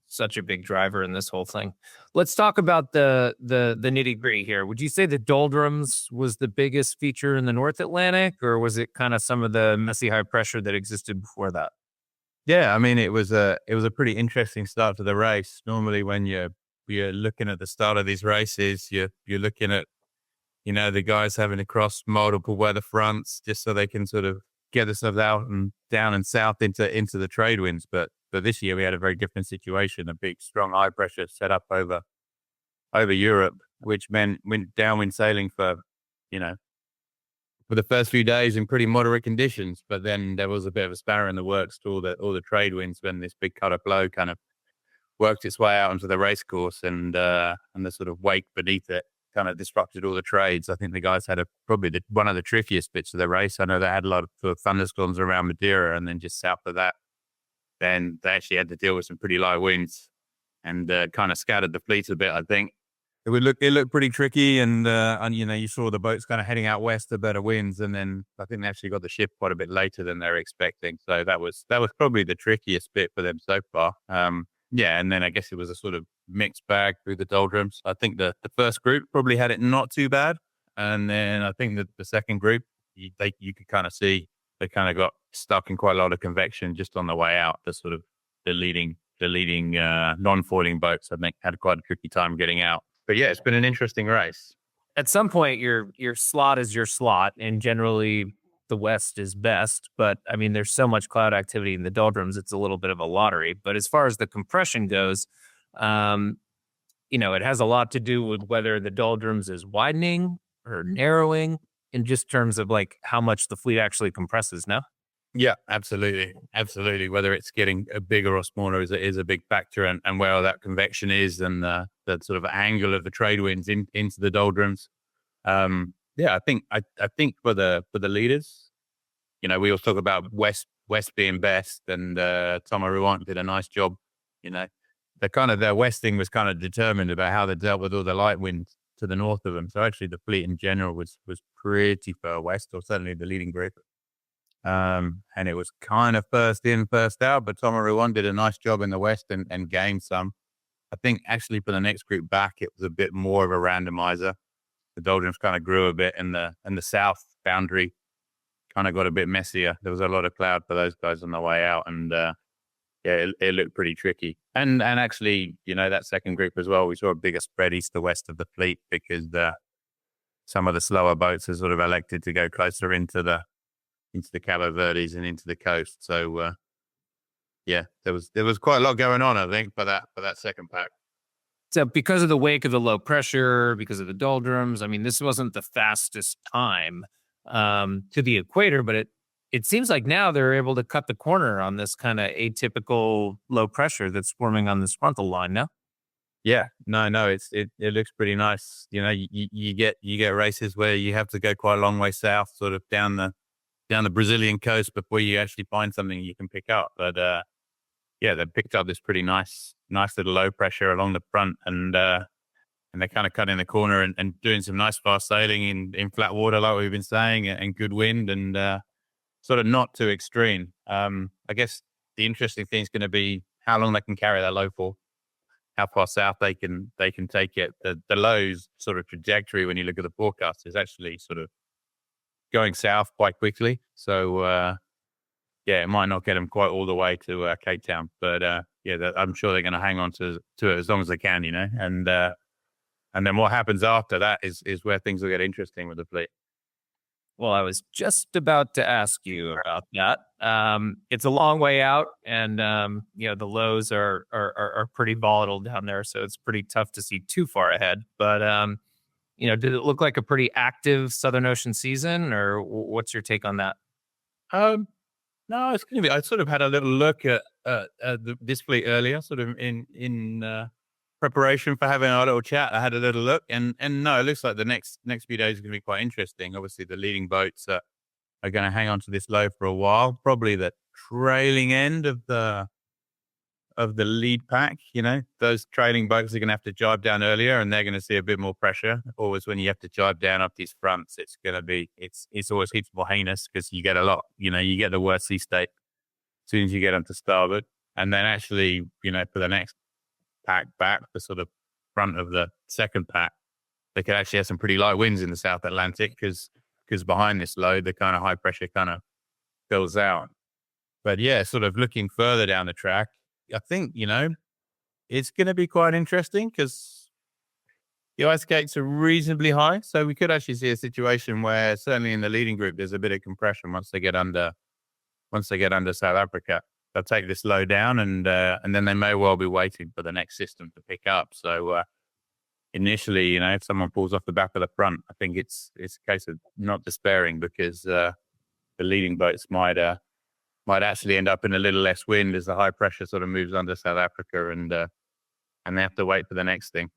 such a big driver in this whole thing. Let's talk about the nitty gritty here. Would you say the doldrums was the biggest feature in the North Atlantic, or was it kind of some of the messy high pressure that existed before that? Yeah, I mean, it was a pretty interesting start to the race. Normally, when you're looking at the start of these races, you're looking at the guys having to cross multiple weather fronts just so they can sort of get themselves out and down and south into the trade winds. But this year we had a very different situation, a big, strong high pressure set up over Europe, which meant downwind sailing for the first few days in pretty moderate conditions. But then there was a bit of a spanner in the works to all the trade winds when this big cut of flow kind of worked its way out onto the race course, and the sort of wake beneath it kind of disrupted all the trades. I think the guys had probably one of the trickiest bits of the race. I know they had a lot of thunderstorms around Madeira, and then just south of that, then they actually had to deal with some pretty light winds and kind of scattered the fleet a bit. I think it looked pretty tricky, and you saw the boats kind of heading out west to better winds, and then I think they actually got the ship quite a bit later than they were expecting. So that was probably the trickiest bit for them so far. And then I guess it was a sort of mixed bag through the doldrums. I think the first group probably had it not too bad, and then I think that the second group, you could kind of see they kind of got stuck in quite a lot of convection just on the way out. The leading non-foiling boats, I think, had quite a tricky time getting out. But yeah, it's been an interesting race. At some point, your slot is your slot, and generally the west is best. But I mean, there's so much cloud activity in the doldrums, it's a little bit of a lottery. But as far as the compression goes, it has a lot to do with whether the doldrums is widening or narrowing in just terms of like how much the fleet actually compresses now. Yeah, absolutely. Whether it's getting bigger or smaller is a big factor, and where all that convection is, and the sort of angle of the trade winds into the doldrums. I think for the leaders, we all talk about west being best, and Thomas Ruant did a nice job. Their westing was kind of determined about how they dealt with all the light winds to the north of them. So actually, the fleet in general was pretty far west, or certainly the leading group. And it was kind of first in, first out, but Thomas Ruant did a nice job in the west and gained some. I think actually for the next group back, it was a bit more of a randomizer. The doldrums kind of grew a bit, and the south boundary kind of got a bit messier. There was a lot of cloud for those guys on the way out, and it looked pretty tricky. And actually, that second group as well, we saw a bigger spread east to west of the fleet, because some of the slower boats are sort of elected to go closer into the Cabo Verdes and into the coast. So there was quite a lot going on, I think, for that second pack. So because of the wake of the low pressure, because of the doldrums, I mean, this wasn't the fastest time to the equator, but it seems like now they're able to cut the corner on this kind of atypical low pressure that's forming on this frontal line now. Yeah, no, it looks pretty nice. You get races where you have to go quite a long way south, sort of down the Brazilian coast, before you actually find something you can pick up. But they picked up this pretty nice little low pressure along the front, and they're kind of cutting the corner and doing some nice fast sailing in flat water, like we've been saying, and good wind, and sort of not too extreme. I guess the interesting thing is going to be how long they can carry that low for, how far south they can take it. The low's sort of trajectory, when you look at the forecast, is actually sort of going south quite quickly. So it might not get them quite all the way to Cape Town, but I'm sure they're going to hang on to it as long as they can, and then what happens after that is where things will get interesting with the fleet. Well, I was just about to ask you about that. It's a long way out, and the lows are pretty volatile down there, so it's pretty tough to see too far ahead. But did it look like a pretty active Southern Ocean season, or what's your take on that? No, it's going to be. I sort of had a little look at this fleet earlier, sort of in preparation for having our little chat, I had a little look, and no, it looks like the next few days are going to be quite interesting. Obviously, the leading boats are going to hang on to this low for a while. Probably the trailing end of the lead pack. Those trailing boats are going to have to jibe down earlier, and they're going to see a bit more pressure. Always when you have to jibe down up these fronts, it's going to be it's always heaps more heinous because you get a lot. You get the worst sea state as soon as you get onto starboard, and then actually, for the next pack back, the sort of front of the second pack, they could actually have some pretty light winds in the South Atlantic because behind this low, the kind of high pressure kind of fills out. But yeah, sort of looking further down the track, I think, it's going to be quite interesting because the ice gates are reasonably high. So we could actually see a situation where certainly in the leading group, there's a bit of compression once they get under South Africa. They'll take this low down and then they may well be waiting for the next system to pick up. So initially, if someone pulls off the back of the front, I think it's a case of not despairing because the leading boats might actually end up in a little less wind as the high pressure sort of moves under South Africa and they have to wait for the next thing.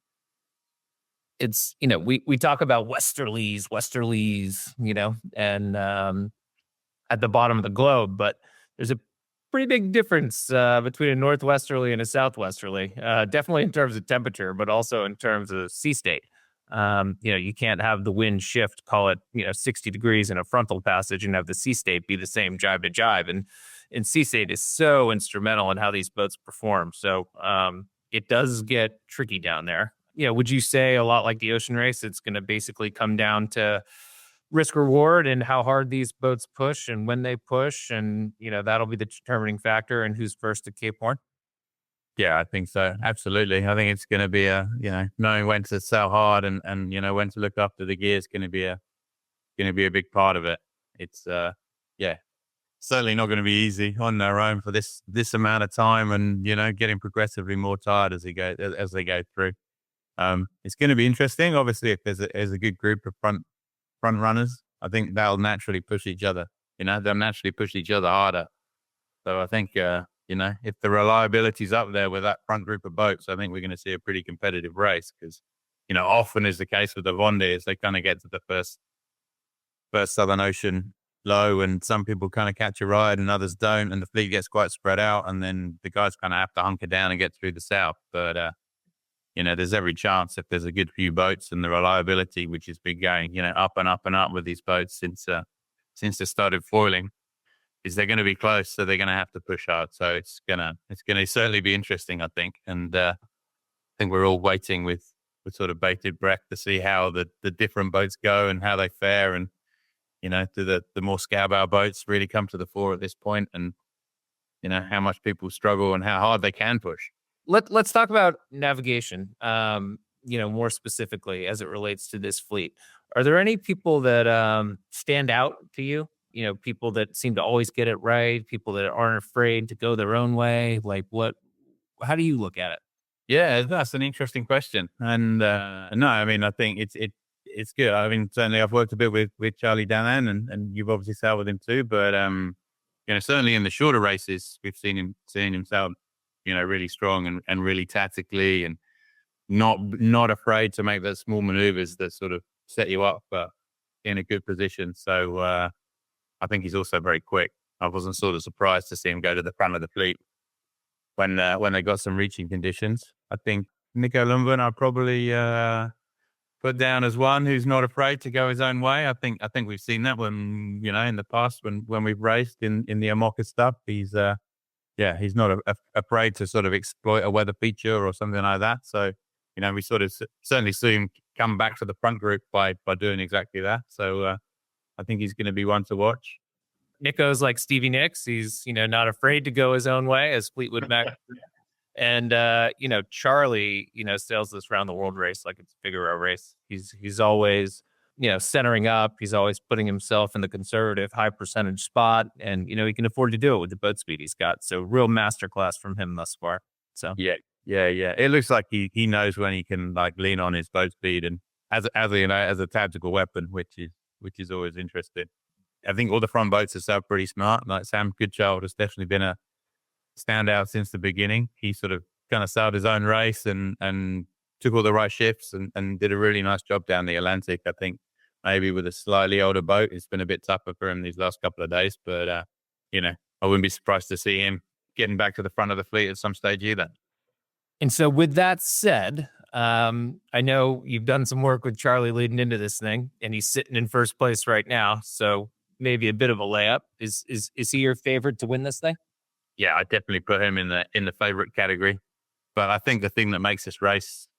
It's, we talk about westerlies, and at the bottom of the globe, but there's a pretty big difference between a northwesterly and a southwesterly, definitely in terms of temperature, but also in terms of sea state. You can't have the wind shift, call it, 60 degrees in a frontal passage and have the sea state be the same jibe to jibe. And sea state is so instrumental in how these boats perform. So it does get tricky down there. Would you say a lot like the ocean race, it's going to basically come down to risk reward and how hard these boats push and when they push, and that'll be the determining factor in who's first to Cape Horn? Yeah, I think so. Absolutely. I think it's going to be knowing when to sail hard and when to look after the gear is going to be a big part of it. It's certainly not going to be easy on their own for this amount of time, and getting progressively more tired as they go through. It's going to be interesting. Obviously, if there's a good group of front runners, I think they'll naturally push each other. They'll naturally push each other harder. So I think if the reliability's up there with that front group of boats, I think we're going to see a pretty competitive race because, often is the case with the Vendée is they kind of get to the first Southern Ocean low and some people kind of catch a ride and others don't, and the fleet gets quite spread out, and then the guys kind of have to hunker down and get through the South. But, there's every chance if there's a good few boats and the reliability, which has been going, up and up and up with these boats since they started foiling, is they're going to be close, so they're going to have to push hard. So it's gonna certainly be interesting, I think. And I think we're all waiting with sort of bated breath to see how the different boats go and how they fare, and do the more scowbow boats really come to the fore at this point, and how much people struggle and how hard they can push. Let's talk about navigation. More specifically as it relates to this fleet. Are there any people that stand out to you? People that seem to always get it right, people that aren't afraid to go their own way. Like how do you look at it? Yeah, that's an interesting question. And no, I mean, I think it's good. I mean, certainly I've worked a bit with Charlie Danan and you've obviously sailed with him too. But, certainly in the shorter races, we've seen him sail, really strong and really tactically and not afraid to make those small maneuvers that sort of set you up in a good position. So I think he's also very quick. I wasn't sort of surprised to see him go to the front of the fleet when they got some reaching conditions. I think Nico Lumben I'll probably put down as one who's not afraid to go his own way. I think we've seen that when in the past when we've raced in the Amoka stuff. He's not afraid to sort of exploit a weather feature or something like that. So we sort of certainly see him come back to the front group by doing exactly that. So I think he's going to be one to watch. Nico's like Stevie Nicks. He's, not afraid to go his own way, as Fleetwood Mac. And, Charlie, sails this round the world race like it's a Figaro race. He's always, centering up. He's always putting himself in the conservative high percentage spot. And, he can afford to do it with the boat speed he's got. So real masterclass from him thus far. So yeah. It looks like he knows when he can like lean on his boat speed and as a tactical weapon, which is always interesting. I think all the front boats are so pretty smart. Like Sam Goodchild has definitely been a standout since the beginning. He sort of kind of sailed his own race and took all the right shifts and did a really nice job down the Atlantic. I think maybe with a slightly older boat, it's been a bit tougher for him these last couple of days. But, I wouldn't be surprised to see him getting back to the front of the fleet at some stage either. And so with that said, I know you've done some work with Charlie leading into this thing, and he's sitting in first place right now. So maybe a bit of a layup. Is he your favorite to win this thing? Yeah, I definitely put him in the favorite category. But I think the thing that makes this race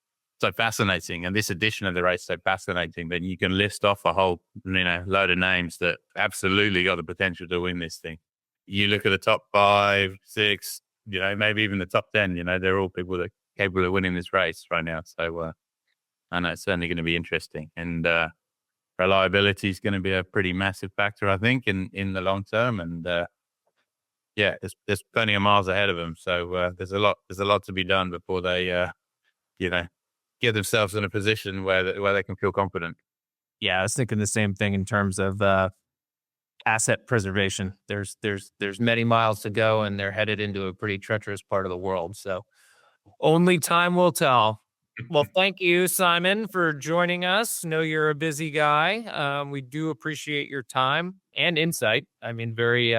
so fascinating, and this edition of the race so fascinating, that you can list off a whole load of names that absolutely got the potential to win this thing. You look at the top 5, 6, maybe even the top 10. They're all people that are capable of winning this race right now. So I know it's certainly going to be interesting, and reliability is going to be a pretty massive factor, I think, in the long term. And there's plenty of miles ahead of them. So there's a lot to be done before they get themselves in a position where they can feel confident. Yeah, I was thinking the same thing in terms of asset preservation. There's many miles to go, and they're headed into a pretty treacherous part of the world. So only time will tell. Well, thank you, Simon, for joining us. Know you're a busy guy. We do appreciate your time and insight. I mean, very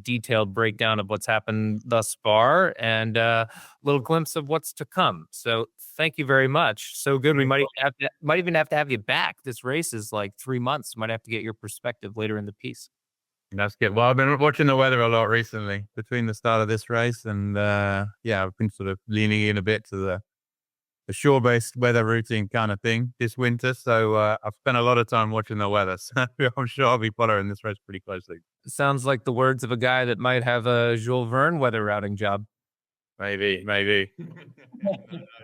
detailed breakdown of what's happened thus far, and a little glimpse of what's to come. So thank you very much. So good. We might even have to have you back. This race is like 3 months. Might have to get your perspective later in the piece. That's good. Well, I've been watching the weather a lot recently between the start of this race and I've been sort of leaning in a bit to the shore-based weather routing kind of thing this winter. So I've spent a lot of time watching the weather. So I'm sure I'll be following this race pretty closely. Sounds like the words of a guy that might have a Jules Verne weather routing job. Maybe.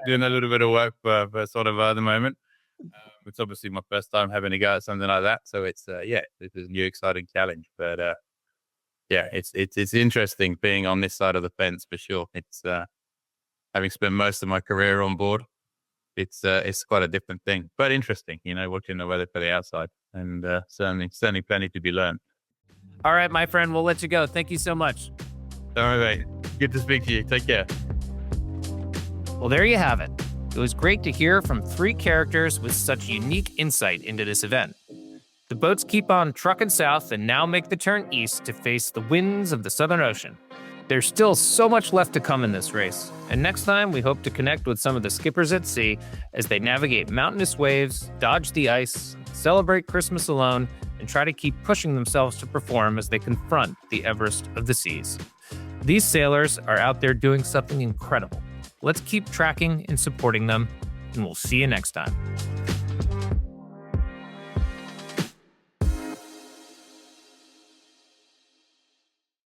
Doing a little bit of work for sort of the moment. It's obviously my first time having to go at something like that. So it's, this is a new exciting challenge. But it's interesting being on this side of the fence for sure. It's having spent most of my career on board. It's quite a different thing, but interesting, watching the weather for the outside, and certainly plenty to be learned. All right, my friend, we'll let you go. Thank you so much. All right, mate. Good to speak to you. Take care. Well, there you have it. It was great to hear from 3 characters with such unique insight into this event. The boats keep on trucking south and now make the turn east to face the winds of the Southern Ocean. There's still so much left to come in this race, and next time we hope to connect with some of the skippers at sea as they navigate mountainous waves, dodge the ice, celebrate Christmas alone, and try to keep pushing themselves to perform as they confront the Everest of the seas. These sailors are out there doing something incredible. Let's keep tracking and supporting them, and we'll see you next time.